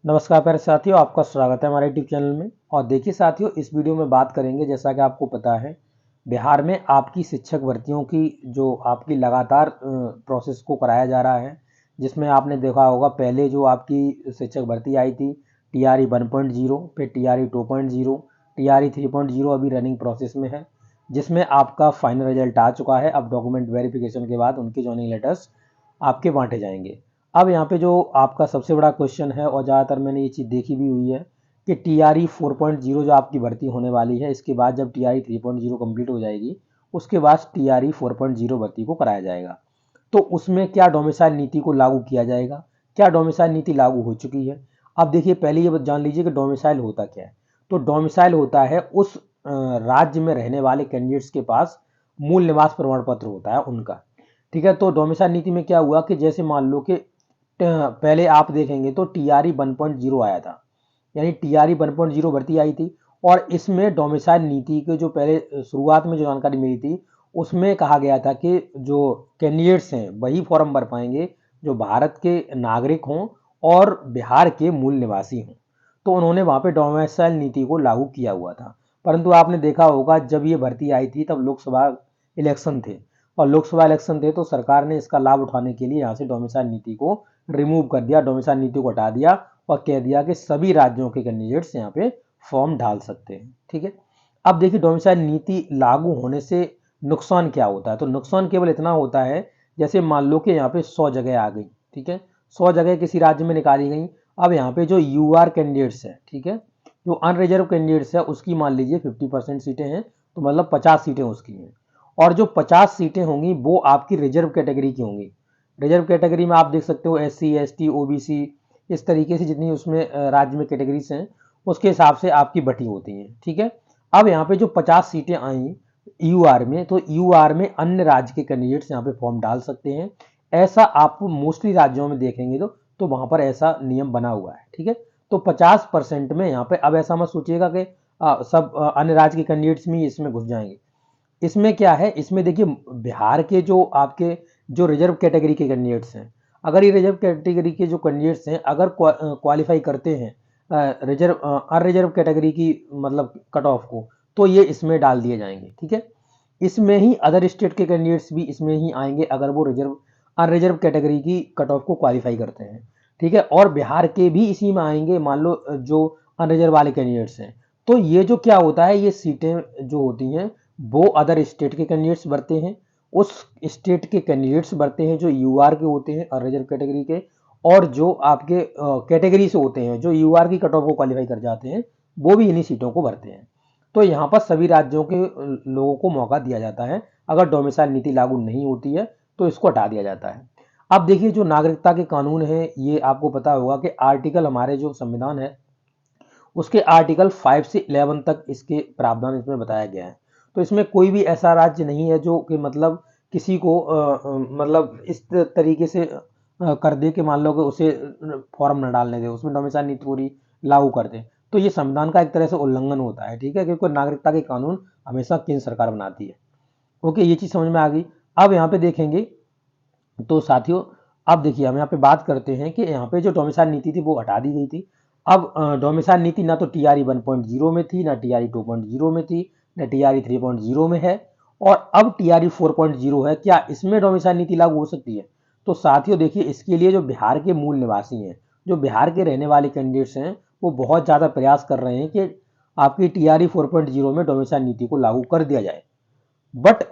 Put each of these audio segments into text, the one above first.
नमस्कार प्यारे साथियों, आपका स्वागत है हमारे यूट्यूब चैनल में। और देखिए साथियों, इस वीडियो में बात करेंगे, जैसा कि आपको पता है, बिहार में आपकी शिक्षक भर्तियों की जो आपकी लगातार प्रोसेस को कराया जा रहा है, जिसमें आपने देखा होगा पहले जो आपकी शिक्षक भर्ती आई थी TRE 1.0, फिर TRE 2.0, TRE 3.0 अभी रनिंग प्रोसेस में है, जिसमें आपका फाइनल रिजल्ट आ चुका है। अब डॉक्यूमेंट वेरिफिकेशन के बाद उनके जॉइनिंग लेटर्स आपके बांटे जाएंगे। अब यहाँ पे जो आपका सबसे बड़ा क्वेश्चन है, और ज़्यादातर मैंने ये चीज़ देखी भी हुई है, कि TRE 4.0 जो आपकी भर्ती होने वाली है, इसके बाद जब TRE 3.0 कंप्लीट हो जाएगी, उसके बाद TRE 4.0 भर्ती को कराया जाएगा। तो उसमें क्या डोमिसाइल नीति को लागू किया जाएगा, क्या डोमिसाइल नीति लागू हो चुकी है। अब देखिए, पहले ये जान लीजिए कि डोमिसाइल होता क्या है। तो डोमिसाइल होता है उस राज्य में रहने वाले कैंडिडेट्स के पास मूल निवास प्रमाण पत्र होता है उनका। ठीक है, तो डोमिसाइल नीति में क्या हुआ कि जैसे मान लो कि पहले आप देखेंगे तो TRE 1.0 आया था, यानी TRE 1.0 भर्ती आई थी। और इसमें डोमिसाइल नीति के जो पहले शुरुआत में जो जानकारी मिली थी, उसमें कहा गया था कि जो कैंडिडेट्स हैं वही फॉर्म भर पाएंगे जो भारत के नागरिक हों और बिहार के मूल निवासी हों। तो उन्होंने वहाँ पे डोमिसाइल नीति को लागू किया हुआ था। परंतु आपने देखा होगा, जब ये भर्ती आई थी तब लोकसभा इलेक्शन थे, और लोकसभा इलेक्शन थे तो सरकार ने इसका लाभ उठाने के लिए यहाँ से डोमिसाइल नीति को रिमूव कर दिया, डोमिसाइल नीति को हटा दिया, और कह दिया कि सभी राज्यों के कैंडिडेट्स यहाँ पे फॉर्म डाल सकते हैं। ठीक है, अब देखिए डोमिसाइल नीति लागू होने से नुकसान क्या होता है। तो नुकसान केवल इतना होता है, जैसे मान लो कि यहाँ पे 100 जगह आ गई, ठीक है, 100 जगह किसी राज्य में निकाली गई। अब यहाँ पे जो UR कैंडिडेट्स है, ठीक है, जो अनरिजर्व कैंडिडेट्स है, उसकी मान लीजिए 50% सीटें हैं, तो मतलब 50 सीटें उसकी हैं। और जो 50 सीटें होंगी वो आपकी रिजर्व कैटेगरी की होंगी। रिजर्व कैटेगरी में आप देख सकते हो SC ST OBC, इस तरीके से जितनी उसमें राज्य में कैटेगरीज हैं, उसके हिसाब से आपकी बटी होती हैं। ठीक है, अब यहाँ पे जो 50 सीटें आई UR में, तो UR में अन्य राज्य के कैंडिडेट्स यहाँ पे फॉर्म डाल सकते हैं। ऐसा आप मोस्टली राज्यों में देखेंगे तो वहां पर ऐसा नियम बना हुआ है। ठीक है, तो 50% में यहाँ पे, अब ऐसा मत सोचिएगा कि सब अन्य राज्य के कैंडिडेट्स में इसमें घुस जाएंगे। इसमें क्या है, इसमें देखिए बिहार के जो आपके जो रिजर्व कैटेगरी के कैंडिडेट्स हैं, अगर ये रिजर्व कैटेगरी के जो कैंडिडेट्स हैं अगर क्वालिफाई करते हैं रिजर्व अनरिजर्व कैटेगरी की मतलब कट ऑफ को, तो ये इसमें डाल दिए जाएंगे। ठीक है, इसमें ही अदर स्टेट के कैंडिडेट्स भी इसमें ही आएंगे अगर वो रिजर्व अनरिजर्व कैटेगरी की कट ऑफ को क्वालिफाई करते हैं। ठीक है, और बिहार के भी इसी में आएंगे, मान लो जो अनरिजर्व वाले कैंडिडेट्स हैं। तो ये जो क्या होता है, ये सीटें जो होती हैं वो अदर स्टेट के कैंडिडेट्स भरते हैं, उस स्टेट के कैंडिडेट्स भरते हैं जो UR के होते हैं अनरिजर्व कैटेगरी के, और जो आपके कैटेगरी से होते हैं जो UR की कट ऑफ को क्वालिफाई कर जाते हैं, वो भी इन्हीं सीटों को भरते हैं। तो यहाँ पर सभी राज्यों के लोगों को मौका दिया जाता है। अगर डोमिसाइल नीति लागू नहीं होती है तो इसको हटा दिया जाता है। अब देखिए, जो नागरिकता के कानून है, ये आपको पता होगा कि आर्टिकल, हमारे जो संविधान है उसके आर्टिकल 5 से 11 तक इसके प्रावधान इसमें बताया गया है। तो इसमें कोई भी ऐसा राज्य नहीं है जो कि मतलब किसी को मतलब इस तरीके से कर दे कि मान लो कि उसे फॉर्म न डालने दे, उसमें डोमिसाइल नीति पूरी लागू कर दे। तो ये संविधान का एक तरह से उल्लंघन होता है। ठीक है, क्योंकि नागरिकता के कानून हमेशा केंद्र सरकार बनाती है। ओके, ये चीज समझ में आ गई। अब यहाँ पे देखेंगे तो साथियों, अब देखिए हम यहाँ पे बात करते हैं कि यहाँ पे जो डोमिसाइल नीति थी वो हटा दी गई थी। अब डोमिसाइल नीति ना तो TRE 1.0 में थी, ना TRE 2.0 में थी, ना TRE 3.0 में है, और अब TRE 4.0 है। क्या इसमें डोमिसाइल नीति लागू हो सकती है? तो साथियों देखिए, इसके लिए जो बिहार के मूल निवासी हैं, जो बिहार के रहने वाले कैंडिडेट्स हैं, वो बहुत ज़्यादा प्रयास कर रहे हैं कि आपकी TRE 4.0 में डोमिसाइल नीति को लागू कर दिया जाए। बट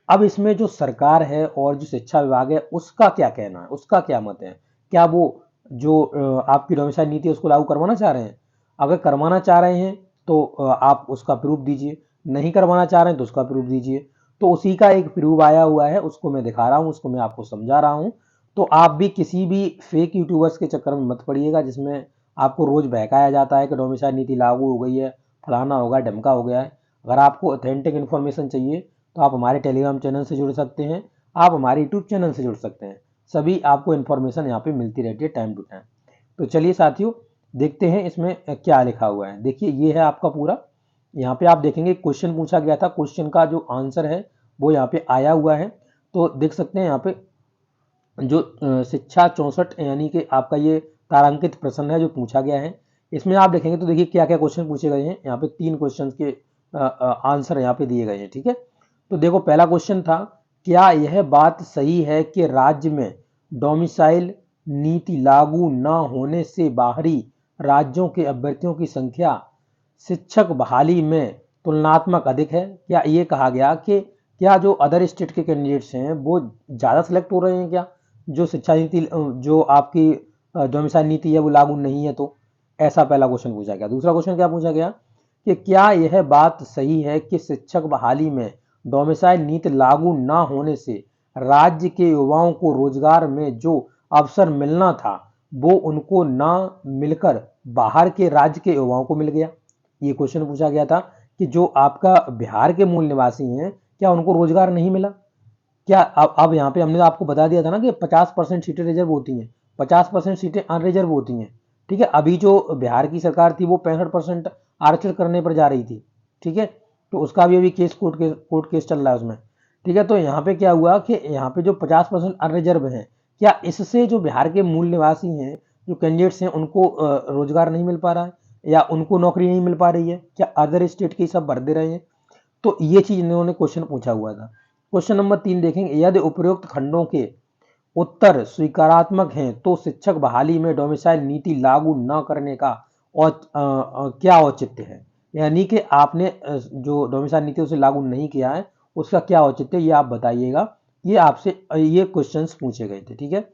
अब इसमें जो सरकार है और जो शिक्षा विभाग है, उसका क्या कहना है, उसका क्या मत है? क्या वो जो आपकी डोमिसाइल नीति है उसको लागू करवाना चाह रहे हैं? अगर करवाना चाह रहे हैं तो आप उसका प्रूफ दीजिए, नहीं करवाना चाह रहे हैं तो उसका प्रूफ दीजिए। तो उसी का एक प्रूफ आया हुआ है, उसको मैं दिखा रहा हूँ, उसको मैं आपको समझा रहा हूँ। तो आप भी किसी भी फेक यूट्यूबर्स के चक्कर में मत पड़िएगा, जिसमें आपको रोज बहकाया जाता है कि डोमिसाइल नीति लागू हो गई है, फलाना होगा, ढमका हो गया है। अगर आपको ऑथेंटिक इन्फॉर्मेशन चाहिए तो आप हमारे टेलीग्राम चैनल से जुड़ सकते हैं, आप हमारे यूट्यूब चैनल से जुड़ सकते हैं। सभी आपको इन्फॉर्मेशन यहाँ पे मिलती रहती है टाइम टू टाइम। तो चलिए साथियों, देखते हैं इसमें क्या लिखा हुआ है। देखिए, ये है आपका पूरा, यहाँ पे आप देखेंगे क्वेश्चन पूछा गया था, क्वेश्चन का जो आंसर है वो यहाँ पे आया हुआ है। तो देख सकते हैं यहाँ पे जो शिक्षा 64, यानी कि आपका ये तारांकित प्रश्न है जो पूछा गया है। इसमें आप देखेंगे तो देखिए क्या क्या क्वेश्चन पूछे गए हैं। यहाँ पे 3 क्वेश्चन के आंसर यहाँ पे दिए गए हैं। ठीक है, तो देखो पहला क्वेश्चन था, क्या यह बात सही है कि राज्य में डोमिसाइल नीति लागू न होने से बाहरी राज्यों के अभ्यर्थियों की संख्या शिक्षक बहाली में तुलनात्मक अधिक है? क्या ये कहा गया कि क्या जो अदर स्टेट के कैंडिडेट्स हैं वो ज़्यादा सिलेक्ट हो रहे हैं क्या, जो शिक्षा नीति जो आपकी डोमिसाइल नीति है वो लागू नहीं है? तो ऐसा पहला क्वेश्चन पूछा गया। दूसरा क्वेश्चन क्या पूछा गया कि क्या यह बात सही है कि शिक्षक बहाली में डोमिसाइल नीति लागू न होने से राज्य के युवाओं को रोजगार में जो अवसर मिलना था वो उनको न मिलकर बाहर के राज्य के युवाओं को मिल गया? ये क्वेश्चन पूछा गया था कि जो आपका बिहार के मूल निवासी हैं क्या उनको रोजगार नहीं मिला क्या? अब यहाँ पे हमने आपको बता दिया था ना कि 50% सीटें रिजर्व होती हैं, 50% सीटें अनरिजर्व होती हैं। ठीक है, अभी जो बिहार की सरकार थी वो 65% आरक्षण करने पर जा रही थी। ठीक है, तो उसका भी अभी केस कोर्ट केस चल रहा है उसमें। ठीक है, तो यहाँ पे क्या हुआ कि यहाँ पे जो 50% अनरिजर्व हैं, क्या इससे जो बिहार के मूल निवासी हैं, जो कैंडिडेट्स हैं, उनको रोजगार नहीं मिल पा रहा है या उनको नौकरी नहीं मिल पा रही है क्या? अदर स्टेट के सब भर दे रहे हैं? तो ये चीज इन्होंने क्वेश्चन पूछा हुआ था। क्वेश्चन नंबर 3 देखेंगे, यदि उपरोक्त खंडों के उत्तर स्वीकारात्मक हैं तो शिक्षक बहाली में डोमिसाइल नीति लागू न करने का और क्या औचित्य है? यानी कि आपने जो डोमिसाइल नीति उसे लागू नहीं किया है उसका क्या औचित्य, ये आप बताइएगा। ये आपसे ये क्वेश्चंस पूछे गए थे। ठीक है,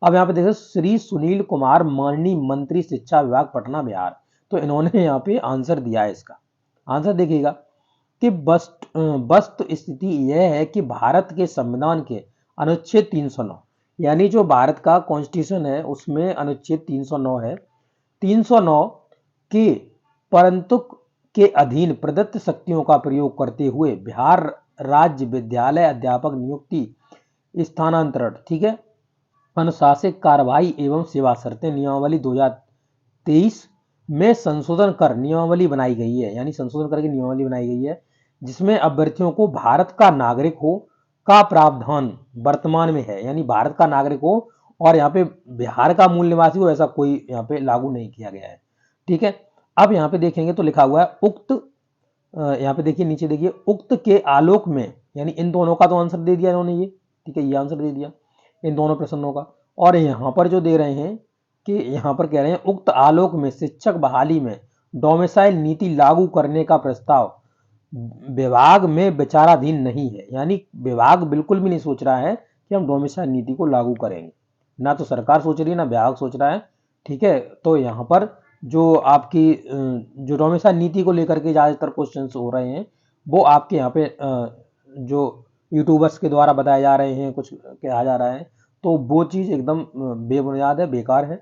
अब यहाँ पे देखो, श्री सुनील कुमार माननीय मंत्री शिक्षा विभाग पटना बिहार, तो इन्होंने यहाँ पे आंसर दिया है। इसका आंसर देखिएगा कि वस्तु स्थिति यह है कि भारत के संविधान के अनुच्छेद 309, यानी जो भारत का कॉन्स्टिट्यूशन है उसमें अनुच्छेद 309 है। 309 के परंतु के अधीन प्रदत्त शक्तियों का प्रयोग करते हुए बिहार राज्य विद्यालय अध्यापक नियुक्ति स्थानांतरण, ठीक है, अनुशासित कार्रवाई एवं सेवा शर्तें नियमावली 2023 में संशोधन कर नियमावली बनाई गई है, यानी संशोधन करके नियमावली बनाई गई है जिसमें अभ्यर्थियों को भारत का नागरिक हो का प्रावधान वर्तमान में है, यानी भारत का नागरिक हो और यहाँ पे बिहार का मूल निवासी हो, ऐसा कोई यहाँ पे लागू नहीं किया गया है। ठीक है, अब यहाँ पे देखेंगे तो लिखा हुआ है उक्त, यहाँ पे देखिए नीचे देखिए, उक्त के आलोक में, यानी इन दोनों का तो आंसर दे दिया इन्होंने ये। ठीक है, ये आंसर दे दिया इन दोनों प्रश्नों का। और यहाँ पर जो दे रहे हैं कि यहाँ पर कह रहे हैं उक्त आलोक में शिक्षक बहाली में डोमिसाइल नीति लागू करने का प्रस्ताव विभाग में विचाराधीन नहीं है, यानी विभाग बिल्कुल भी नहीं सोच रहा है कि हम डोमिसाइल नीति को लागू करेंगे, ना तो सरकार सोच रही है ना विभाग सोच रहा है। ठीक है, तो यहाँ पर जो आपकी जो डोमिसाइल नीति को लेकर के ज़्यादातर क्वेश्चन हो रहे हैं वो आपके यहाँ पे जो यूट्यूबर्स के द्वारा बताए जा रहे हैं, कुछ कहा जा रहा है, तो वो चीज़ एकदम बेबुनियाद है, बेकार है।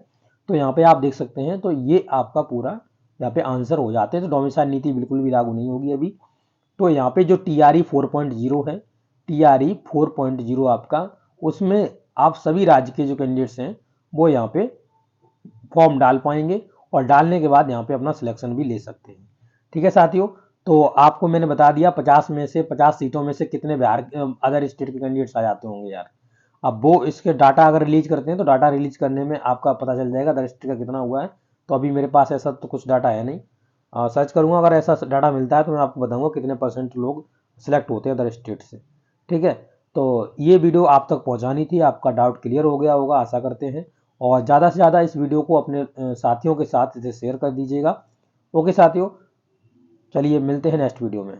तो यहाँ पे आप देख सकते हैं, तो ये आपका पूरा यहाँ पे आंसर हो जाते हैं। तो डोमिसाइल नीति बिल्कुल भी लागू नहीं होगी अभी। तो यहाँ पे जो TRE 4.0 है, TRE 4.0 आपका, उसमें आप सभी राज्य के जो कैंडिडेट्स हैं वो यहाँ पे फॉर्म डाल पाएंगे और डालने के बाद यहाँ पे अपना सिलेक्शन भी ले सकते हैं। ठीक है साथियों, तो आपको मैंने बता दिया 50 में से 50 सीटों में से कितने बिहार अदर स्टेट के कैंडिडेट्स आ जाते होंगे यार। अब वो इसके डाटा अगर रिलीज करते हैं तो डाटा रिलीज करने में आपका पता चल जाएगा अदर स्टेट का कितना हुआ है। तो अभी मेरे पास ऐसा तो कुछ डाटा है नहीं, सर्च करूंगा, अगर ऐसा डाटा मिलता है तो मैं आपको बताऊंगा कितने % लोग सिलेक्ट होते हैं अदर स्टेट से। ठीक है, तो ये वीडियो आप तक पहुंचानी थी, आपका डाउट क्लियर हो गया होगा आशा करते हैं। और ज़्यादा से ज़्यादा इस वीडियो को अपने साथियों के साथ इसे शेयर कर दीजिएगा। ओके साथियों, चलिए मिलते हैं नेक्स्ट वीडियो में।